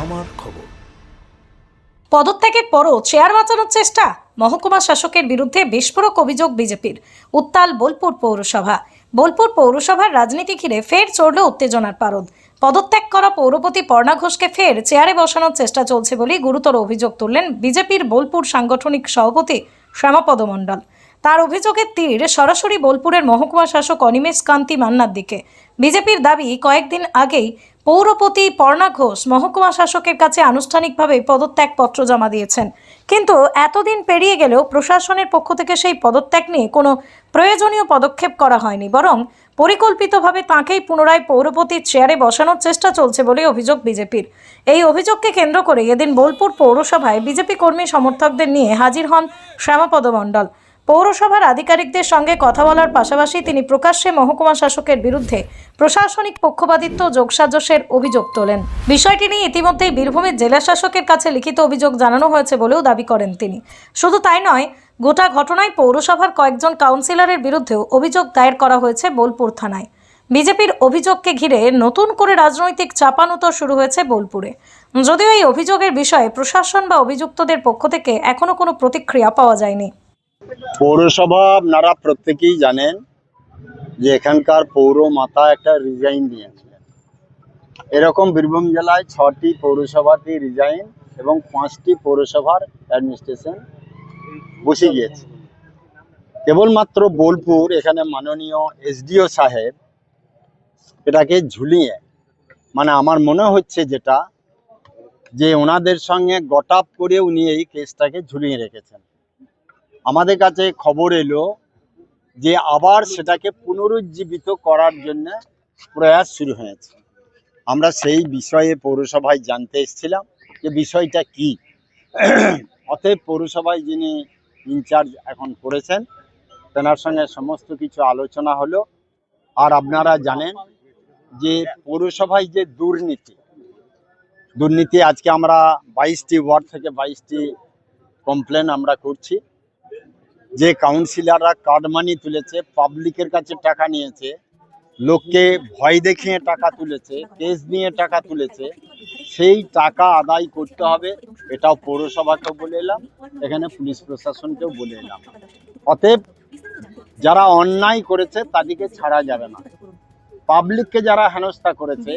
আমার খবর। পদত্যাগের পরও চেয়ার বাঁচানোর চেষ্টা, মহকুমা শাসকের বিরুদ্ধে বিস্ফোরক অভিযোগ বিজেপির। উত্তাল বোলপুর পৌরসভা। বোলপুর পৌরসভার রাজনীতি ঘিরে ফের চড়ল উত্তেজনার পারদ। পদত্যাগ করা পৌরপতি পর্ণা ঘোষকে ফের চেয়ারে বসানোর চেষ্টা চলছে বলেই গুরুতর অভিযোগ তুললেন বিজেপির বোলপুর সাংগঠনিক সভাপতি শ্যামাপদ মণ্ডল। তার অভিযোগের তীর সরাসরি বোলপুরের মহকুমা শাসক অনিমেষ কান্তি মান্নার দিকে। বিজেপির দাবি, কয়েকদিন আগেই পৌরপতি পর্ণা ঘোষ মহকুমা শাসকের কাছে আনুষ্ঠানিকভাবে পদত্যাগপত্র জমা দিয়েছেন, কিন্তু এতদিন পেরিয়ে গেলেও প্রশাসনের পক্ষ থেকে সেই পদত্যাগ নিয়ে কোনো প্রয়োজনীয় পদক্ষেপ করা হয়নি, বরং পরিকল্পিতভাবে তাঁকেই পুনরায় পৌরপতির চেয়ারে বসানোর চেষ্টা চলছে বলে অভিযোগ বিজেপির। এই অভিযোগকে কেন্দ্র করে এদিন বোলপুর পৌরসভায় বিজেপি কর্মী সমর্থকদের নিয়ে হাজির হন শ্যামাপদ মণ্ডল। পৌরসভার আধিকারিকদের সঙ্গে কথা বলার পাশাপাশি তিনি প্রকাশ্যে মহকুমা শাসকের বিরুদ্ধে প্রশাসনিক পক্ষপাতিত্ব যোগসাজশের অভিযোগ তোলেন। বিষয়টি নিয়ে ইতিমধ্যেই বীরভূমের জেলা শাসকের কাছে লিখিত অভিযোগ জানানো হয়েছে বলেও দাবি করেন তিনি। শুধু তাই নয়, গোটা ঘটনায় পৌরসভার কয়েকজন কাউন্সিলরের বিরুদ্ধেও অভিযোগ দায়ের করা হয়েছে বোলপুর থানায়। বিজেপির অভিযোগকে ঘিরে নতুন করে রাজনৈতিক চাপানুতর শুরু হয়েছে বোলপুরে। যদিও এই অভিযোগের বিষয়ে প্রশাসন বা অভিযুক্তদের পক্ষ থেকে এখনো কোনো প্রতিক্রিয়া পাওয়া যায়নি। পৌরসভা আপনারা প্রত্যেকেই জানেন যে এখানকার পৌর মাতা একটা রিজাইন দিয়েছিলেন। এরকম বীরভূম জেলায় 6টি পৌরসভাতে রিজাইন এবং 5টি পৌরসভার অ্যাডমিনিস্ট্রেশন বসে গিয়েছে। কেবলমাত্র বোলপুর এখানে মাননীয় এসডিও সাহেব এটাকে ঝুলিয়ে, মানে আমার মনে হচ্ছে যেটা যে ওনাদের সঙ্গে গটাপ করে উনি এই কেসটাকে ঝুলিয়ে রেখেছেন। আমাদের কাছে খবর এলো যে আবার সেটাকে পুনরুজ্জীবিত করার জন্য প্রয়াস শুরু হয়েছে। আমরা সেই বিষয়ে পৌরসভায় জানতে এসেছিলাম যে বিষয়টা কি। অতএব পৌরসভায় যিনি ইনচার্জ এখন করেছেন তেনার সঙ্গে সমস্ত কিছু আলোচনা হলো। আর আপনারা জানেন যে পৌরসভায় যে দুর্নীতি আজকে আমরা 22টি ওয়ার্ড থেকে 22টি কমপ্লেন আমরা করছি। যে কাউন্সিলররা কার্ড মানি তুলেছে, পাবলিকের কাছে টাকা নিয়েছে, লোককে ভয় দেখিয়ে টাকা তুলেছে, কেস নিয়ে টাকা তুলেছে, সেই টাকা আদায় করতে হবে। এটাও পৌরসভাকেও বলে এলাম, এখানে পুলিশ প্রশাসনকেও বলে এলাম। অতএব যারা অন্যায় করেছে তাদেরকে ছাড়া যাবে না। পাবলিককে যারা হেনস্থা করেছে,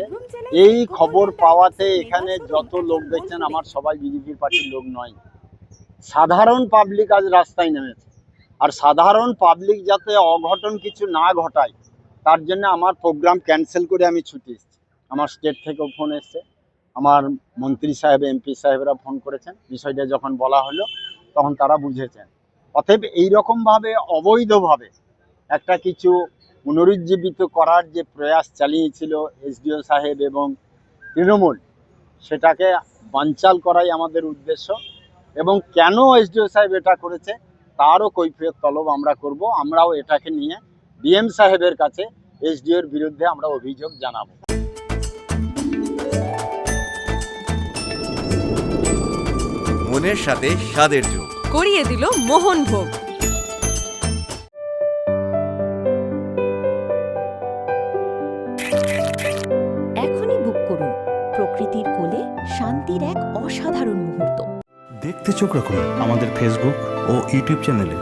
এই খবর পাওয়াতে এখানে যত লোক দেখছেন আমার সবাই বিজেপি পার্টির লোক নয়, সাধারণ পাবলিক আজ রাস্তায় নেমেছে। আর সাধারণ পাবলিক যাতে অঘটন কিছু না ঘটায় তার জন্য আমার প্রোগ্রাম ক্যান্সেল করে আমি ছুটি এসেছি। আমার স্টেট থেকেও ফোন এসছে, আমার মন্ত্রী সাহেব এমপি সাহেবরা ফোন করেছেন। বিষয়টা যখন বলা হলো তখন তারা বুঝেছেন। অতএব এইরকমভাবে অবৈধভাবে একটা কিছু পুনরুজ্জীবিত করার যে প্রয়াস চালিয়েছিল এসডিও সাহেব এবং তৃণমূল, সেটাকে বানচাল করাই আমাদের উদ্দেশ্য। এবং কেন এসডিও সাহেব এটা করেছে তারও কৈফিয়ত তলব আমরা করব। আমরাও এটাকে নিয়ে ডিএম সাহেবের কাছে এসডিওর বিরুদ্ধে আমরা অভিযোগ জানাবো। মনের সাথে স্বাদের যোগ করিয়ে দিল মোহন ভোগ। এখনই বুক করুন প্রকৃতির কোলে শান্তির এক অসাধারণ মুহূর্ত। দেখতে চোখ রাখুন আমাদের ফেসবুক ও ইউটিউব চ্যানেলে।